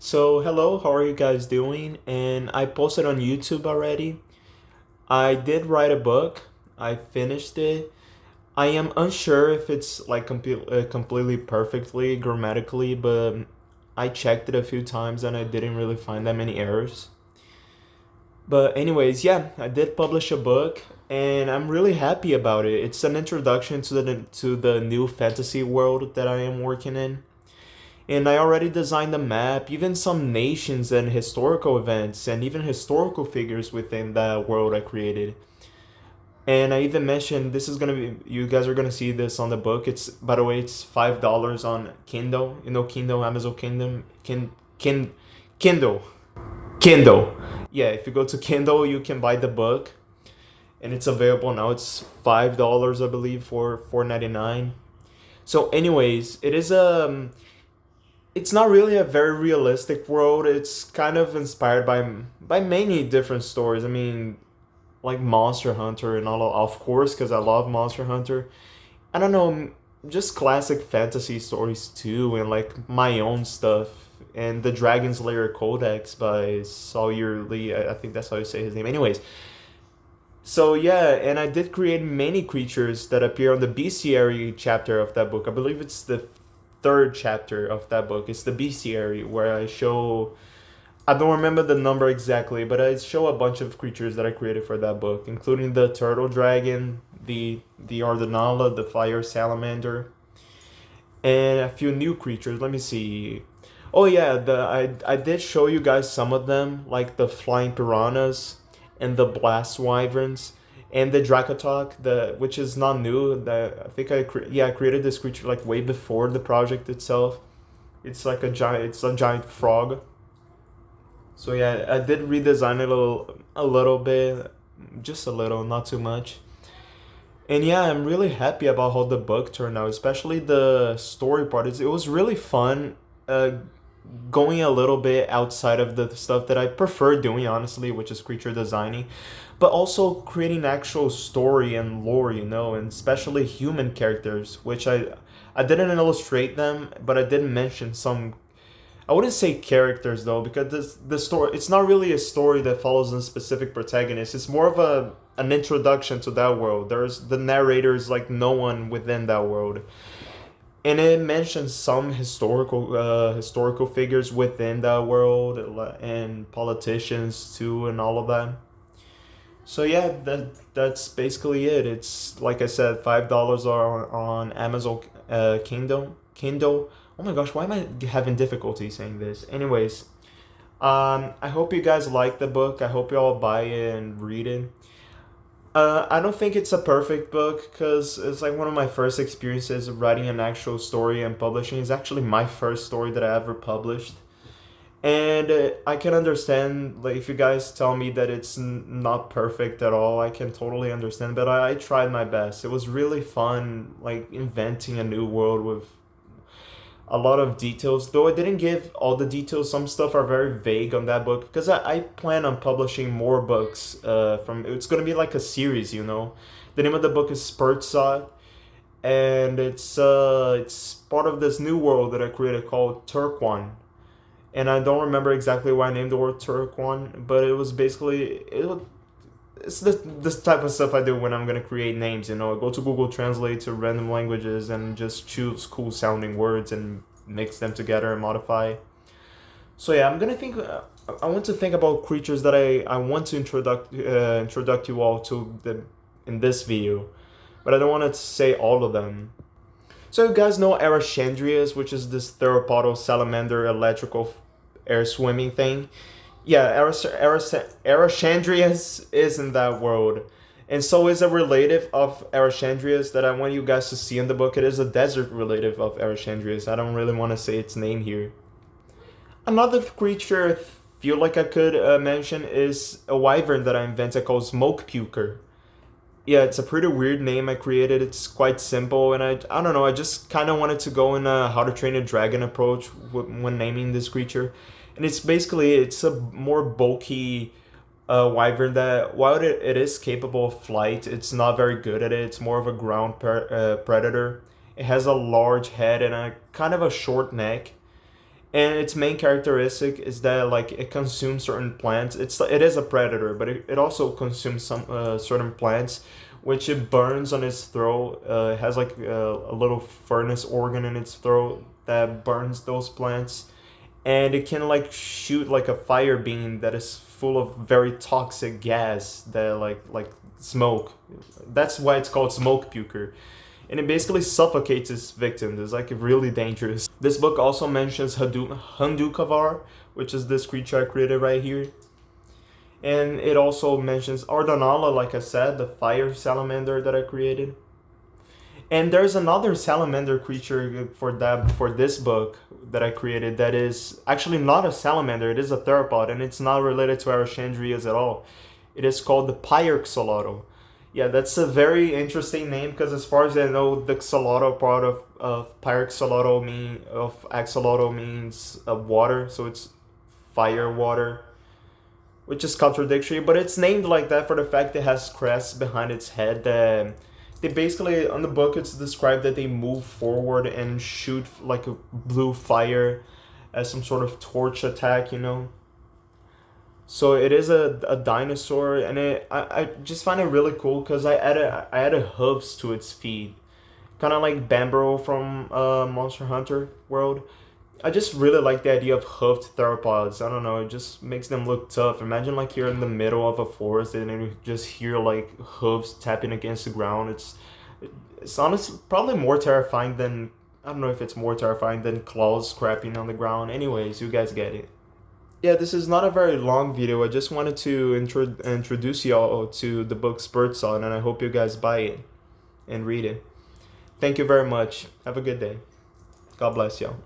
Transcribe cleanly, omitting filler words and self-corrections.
So, hello, how are you guys doing? And I posted on YouTube already. I did write a book. I finished it. I am unsure if it's like completely perfectly grammatically, but I checked it a few times and I didn't really find that many errors. But anyways, yeah, I did publish a book and I'm really happy about it. It's an introduction to the new fantasy world that I am working in. And I already designed a map, even some nations and historical events, and even historical figures within that world I created. And I even mentioned this is gonna be, you guys are gonna see this on the book. It's, by the way, it's $5 on Kindle. You know, Kindle, Amazon Kindle, Kindle, Kindle. Yeah, if you go to Kindle, you can buy the book, and it's available now. It's $5, I believe, for 4.99. So, anyways, it's not really a very realistic world. It's kind of inspired by many different stories. I mean, like Monster Hunter and all of course, because I love Monster Hunter. I don't know, just classic fantasy stories too, and like my own stuff. And the Dragon's Lair Codex by Sawyer Lee. I think that's how you say his name. Anyways, so yeah, and I did create many creatures that appear on the bestiary chapter of that book. I believe it's the third chapter of that book. It's the bestiary where I show, I don't remember the number exactly, but I show a bunch of creatures that I created for that book, including the turtle dragon, the Ardonala, the fire salamander, and a few new creatures. Let me see. Oh yeah, I did show you guys some of them, like the flying piranhas and the blast wyverns and the Dracotok, the which is not new. That I think I created this creature like way before the project itself. It's a giant frog. So yeah, I did redesign it a little bit, just a little, not too much. And yeah, I'm really happy about how the book turned out, especially the story part. It was really fun, going a little bit outside of the stuff that I prefer doing, honestly, which is creature designing, but also creating actual story and lore, and especially human characters, which I didn't illustrate them, but I did mention some. I wouldn't say characters though, because the story, it's not really a story that follows a specific protagonist. It's more of a an introduction to that world. There's the narrator is like no one within that world, and it mentions some historical figures within that world and politicians too and all of that. So yeah, that's basically it. It's like I said, $5 on Amazon Kindle. Oh my gosh, why am I having difficulty saying this? Anyways, I hope you guys like the book. I hope you all buy it and read it. I don't think it's a perfect book because it's like one of my first experiences of writing an actual story and publishing. It's actually my first story that I ever published. And I can understand, like, if you guys tell me that it's not perfect at all, I can totally understand. But I tried my best. It was really fun, like inventing a new world with a lot of details. Though I didn't give all the details, some stuff are very vague on that book because I plan on publishing more books. From it's gonna be like a series. The name of the book is Spurtsot, and it's part of this new world that I created called Terquam, and I don't remember exactly why I named the word Terquam, but it was basically it's this type of stuff I do when I'm gonna create names. I go to Google Translate to random languages and just choose cool sounding words and mix them together and modify. So yeah, I'm gonna think. I want to think about creatures that I want to introduce you all to the in this video, but I don't want to say all of them. So you guys know Arachandrias, which is this theropodal salamander electrical air swimming thing. Yeah, Arachandrias is in that world. And so is a relative of Arachandrias that I want you guys to see in the book. It is a desert relative of Arachandrias. I don't really want to say its name here. Another creature I feel like I could mention is a wyvern that I invented called Smoke Puker. Yeah, it's a pretty weird name I created. It's quite simple, and I don't know. I just kind of wanted to go in a How to Train a Dragon approach when naming this creature, and it's a more bulky wyvern that while it is capable of flight, it's not very good at it. It's more of a predator. It has a large head and a kind of a short neck, And its main characteristic is that like it consumes certain plants. It is a predator, but it also consumes some certain plants, which it burns on its throat. It has like a little furnace organ in its throat that burns those plants, and it can like shoot like a fire beam that is full of very toxic gas that like smoke. That's why it's called smoke puker, and it basically suffocates its victims. It's like really dangerous. This book also mentions Handukavar, which is this creature I created right here. And it also mentions Ardonala, like I said, the fire salamander that I created. And there's another salamander creature for this book that I created that is actually not a salamander, it is a theropod, and it's not related to Arachandrias at all. It is called the Pyrxolotl. Yeah, that's a very interesting name because as far as I know, the xolotl part of axolotl means water, so it's fire water, which is contradictory, but it's named like that for the fact it has crests behind its head that they basically on the book it's described that they move forward and shoot like a blue fire as some sort of torch attack, you know. So it is a dinosaur, and I just find it really cool because I added hooves to its feet, kind of like Bambro from Monster Hunter World. I just really like the idea of hoofed theropods. I don't know, it just makes them look tough. Imagine like you're in the middle of a forest and then you just hear like hooves tapping against the ground. It's honestly probably more terrifying than, I don't know if it's more terrifying than claws scrapping on the ground. Anyways, you guys get it. Yeah, this is not a very long video. I just wanted to introduce y'all to the book Birdsong, and I hope you guys buy it and read it. Thank you very much. Have a good day. God bless y'all.